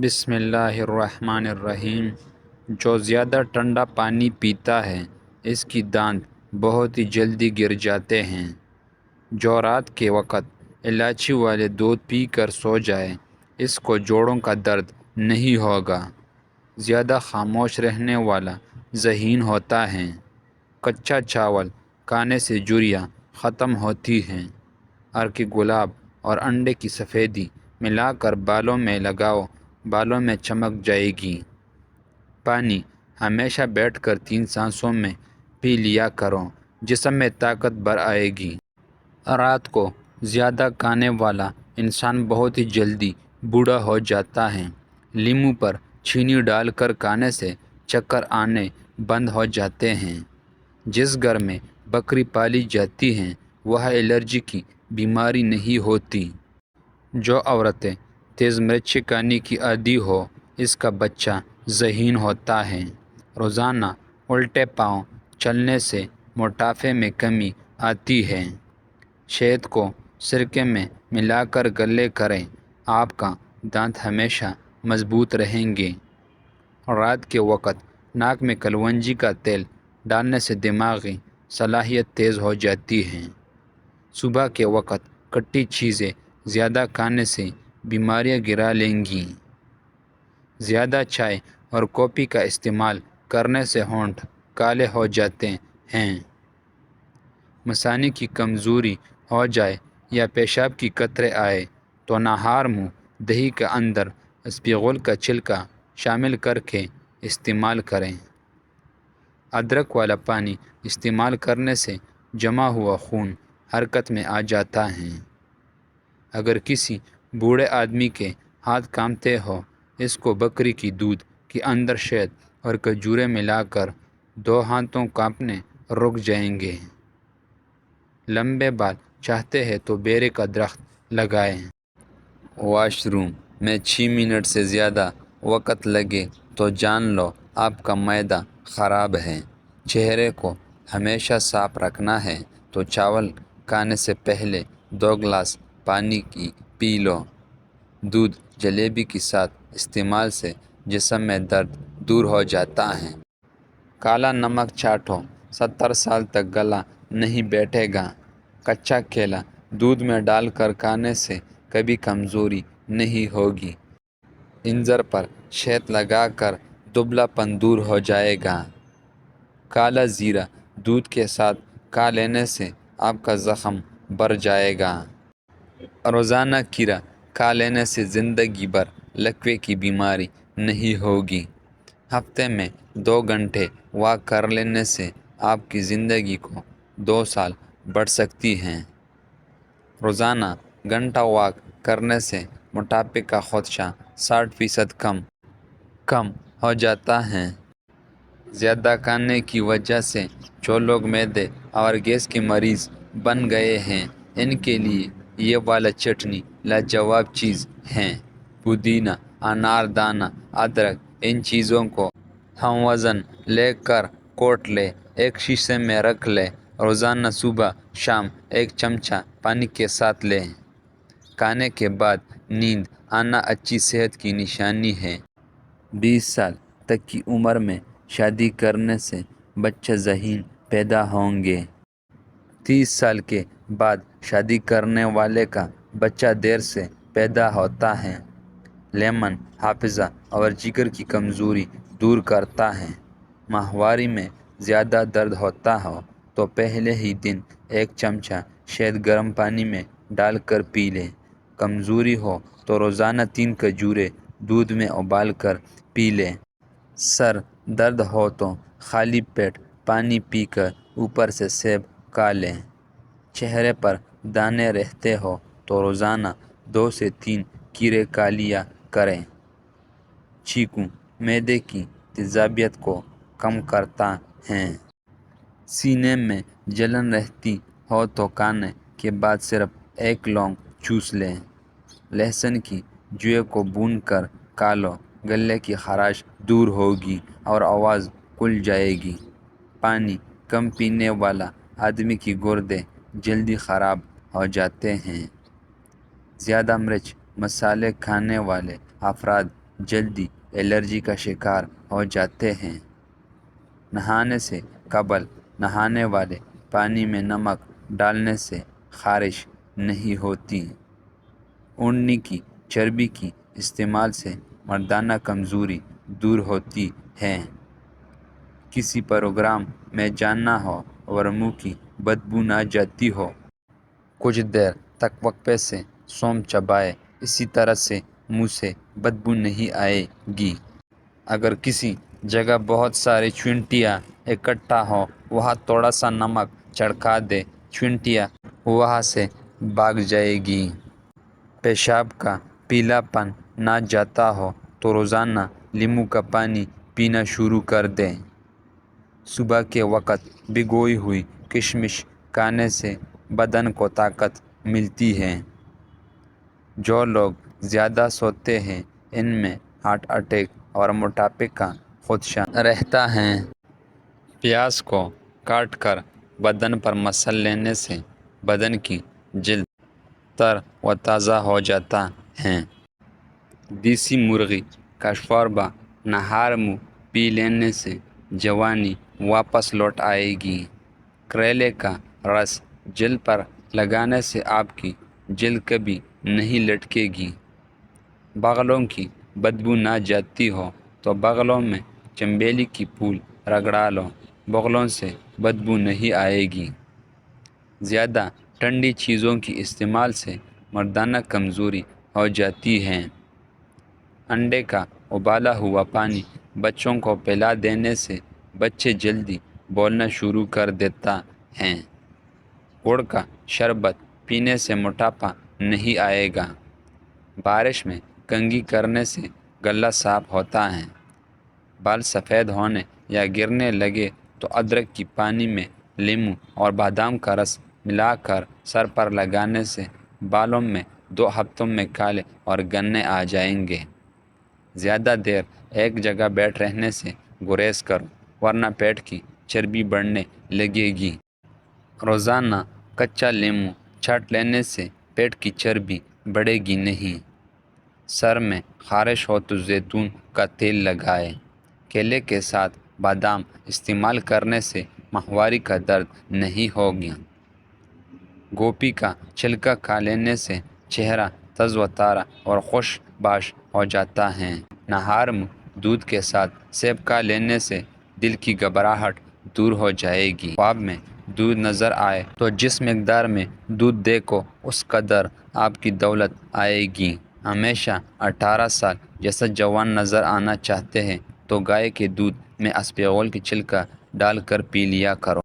بسم اللہ الرحمن الرحیم۔ جو زیادہ ٹھنڈا پانی پیتا ہے اس کی دانت بہت ہی جلدی گر جاتے ہیں۔ جو رات کے وقت الائچی والے دودھ پی کر سو جائے اس کو جوڑوں کا درد نہیں ہوگا۔ زیادہ خاموش رہنے والا ذہین ہوتا ہے۔ کچا چاول کھانے سے جھریاں ختم ہوتی ہیں۔ ارک گلاب اور انڈے کی سفیدی ملا کر بالوں میں لگاؤ، بالوں میں چمک جائے گی۔ پانی ہمیشہ بیٹھ کر 3 سانسوں میں پی لیا کرو، جسم میں طاقت بھر آئے گی۔ رات کو زیادہ کھانے والا انسان بہت ہی جلدی بوڑھا ہو جاتا ہے۔ لیموں پر چینی ڈال کر کھانے سے چکر آنے بند ہو جاتے ہیں۔ جس گھر میں بکری پالی جاتی ہیں وہاں الرجی کی بیماری نہیں ہوتی۔ جو عورتیں تیز مرچی کھانے کی عادی ہو اس کا بچہ ذہین ہوتا ہے۔ روزانہ الٹے پاؤں چلنے سے موٹاپے میں کمی آتی ہے۔ شہد کو سرکے میں ملا کر گلے کریں، آپ کا دانت ہمیشہ مضبوط رہیں گے۔ رات کے وقت ناک میں کلونجی کا تیل ڈالنے سے دماغی صلاحیت تیز ہو جاتی ہے۔ صبح کے وقت کھٹی چیزیں زیادہ کھانے سے بیماریاں گرا لیں گی۔ زیادہ چائے اور کافی کا استعمال کرنے سے ہونٹ کالے ہو جاتے ہیں۔ مثانے کی کمزوری ہو جائے یا پیشاب کی قطرے آئے تو نہار منہ دہی کے اندر اسپغول کا چھلکا شامل کر کے استعمال کریں۔ ادرک والا پانی استعمال کرنے سے جمع ہوا خون حرکت میں آ جاتا ہے۔ اگر کسی بوڑھے آدمی کے ہاتھ کانپتے ہو اس کو بکری کی دودھ کے اندر شہد اور کھجوریں ملا کر 2 ہاتھوں کانپنے رک جائیں گے۔ لمبے بال چاہتے ہیں تو بیرے کا درخت لگائیں۔ واش روم میں 6 منٹ سے زیادہ وقت لگے تو جان لو آپ کا معدہ خراب ہے۔ چہرے کو ہمیشہ صاف رکھنا ہے تو چاول کھانے سے پہلے 2 گلاس پانی کی پی لو۔ دودھ جلیبی کے ساتھ استعمال سے جسم میں درد دور ہو جاتا ہے۔ کالا نمک چاٹو، 70 سال تک گلا نہیں بیٹھے گا۔ کچا کیلا دودھ میں ڈال کر کھانے سے کبھی کمزوری نہیں ہوگی۔ انجر پر شہد لگا کر دبلا پن دور ہو جائے گا۔ کالا زیرہ دودھ کے ساتھ کھا لینے سے آپ کا زخم بھر جائے گا۔ روزانہ کھیرا کھا لینے سے زندگی بھر لکوے کی بیماری نہیں ہوگی۔ ہفتے میں 2 گھنٹے واک کر لینے سے آپ کی زندگی کو 2 سال بڑھ سکتی ہے۔ روزانہ گھنٹہ واک کرنے سے موٹاپے کا خدشہ 60% کم ہو جاتا ہے۔ زیادہ کھانے کی وجہ سے جو لوگ معدے اور گیس کے مریض بن گئے ہیں ان کے لیے یہ والا چٹنی لاجواب چیز ہے۔ پودینہ، انار دانہ، ادرک، ان چیزوں کو ہم وزن لے کر کوٹ لیں، ایک شیشے میں رکھ لیں، روزانہ صبح شام 1 چمچہ پانی کے ساتھ لیں۔ کھانے کے بعد نیند آنا اچھی صحت کی نشانی ہے۔ 20 سال تک کی عمر میں شادی کرنے سے بچہ ذہین پیدا ہوں گے۔ 30 سال کے بعد شادی کرنے والے کا بچہ دیر سے پیدا ہوتا ہے۔ لیمن حافظہ اور جگر کی کمزوری دور کرتا ہے۔ ماہواری میں زیادہ درد ہوتا ہو تو پہلے ہی دن 1 چمچہ شہد گرم پانی میں ڈال کر پی لیں۔ کمزوری ہو تو روزانہ 3 کھجوریں دودھ میں ابال کر پی لیں۔ سر درد ہو تو خالی پیٹ پانی پی کر اوپر سے سیب کھا لیں۔ چہرے پر دانے رہتے ہو تو روزانہ 2 سے 3 کیڑے کھا لیا کریں۔ چیکو معدے کی تیزابیت کو کم کرتا ہے۔ سینے میں جلن رہتی ہو تو کھانے کے بعد صرف 1 لونگ چوس لیں۔ لہسن کی جوئیں کو بھون کر کھا لو، گلے کی خراش دور ہوگی اور آواز کھل جائے گی۔ پانی کم پینے والا آدمی کی گردے جلدی خراب ہو جاتے ہیں۔ زیادہ مرچ مسالے کھانے والے افراد جلدی الرجی کا شکار ہو جاتے ہیں۔ نہانے سے قبل نہانے والے پانی میں نمک ڈالنے سے خارش نہیں ہوتی۔ اونی کی چربی کی استعمال سے مردانہ کمزوری دور ہوتی ہے۔ کسی پروگرام میں جانا ہو اور منہ کی بدبو نہ جاتی ہو، کچھ دیر تک وقفے سے سونف چبائے، اسی طرح سے منہ سے بدبو نہیں آئے گی۔ اگر کسی جگہ بہت ساری چینٹیاں اکٹھا ہوں، وہاں تھوڑا سا نمک چھڑکا دے، چینٹیاں وہاں سے بھاگ جائے گی۔ پیشاب کا پیلا پن نہ جاتا ہو تو روزانہ لیموں کا پانی پینا شروع کر دیں۔ صبح کے وقت بھگوئی ہوئی کشمش کھانے سے بدن کو طاقت ملتی ہے۔ جو لوگ زیادہ سوتے ہیں، ان میں ہارٹ اٹیک اور موٹاپے کا خدشہ رہتا ہے۔ پیاز کو کاٹ کر بدن پر مسل لینے سے بدن کی جلد تر و تازہ ہو جاتا ہے۔ دیسی مرغی کا شوربہ نہار منہ پی لینے سے جوانی واپس لوٹ آئے گی۔ کریلے کا رس جلد پر لگانے سے آپ کی جلد کبھی نہیں لٹکے گی۔ بغلوں کی بدبو نہ جاتی ہو تو بغلوں میں چنبیلی کی پھول رگڑا لو، بغلوں سے بدبو نہیں آئے گی۔ زیادہ ٹھنڈی چیزوں کی استعمال سے مردانہ کمزوری ہو جاتی ہے۔ انڈے کا ابالا ہوا پانی بچوں کو پلا دینے سے بچے جلدی بولنا شروع کر دیتا ہیں۔ گڑ کا شربت پینے سے موٹاپا نہیں آئے گا۔ بارش میں کنگھی کرنے سے گلا صاف ہوتا ہے۔ بال سفید ہونے یا گرنے لگے تو ادرک کی پانی میں لیموں اور بادام کا رس ملا کر سر پر لگانے سے بالوں میں 2 ہفتوں میں کالے اور گنے آ جائیں گے۔ زیادہ دیر ایک جگہ بیٹھ رہنے سے گریز کرو، ورنہ پیٹ کی چربی بڑھنے لگے گی۔ روزانہ کچا لیموں چاٹ لینے سے پیٹ کی چربی بڑھے گی نہیں۔ سر میں خارش ہو تو زیتون کا تیل لگائیں۔ کیلے کے ساتھ بادام استعمال کرنے سے ماہواری کا درد نہیں ہوگا۔ گوبھی کا چھلکا کھا لینے سے چہرہ تر و تازہ اور خوش باش ہو جاتا ہے۔ نہار منہ دودھ کے ساتھ سیب کھا لینے سے دل کی گھبراہٹ دور ہو جائے گی۔ خواب میں دودھ نظر آئے تو جس مقدار میں دودھ دیکھو اس قدر آپ کی دولت آئے گی۔ ہمیشہ 18 سال جیسا جوان نظر آنا چاہتے ہیں تو گائے کے دودھ میں اسپغول کی چھلکا ڈال کر پی لیا کرو۔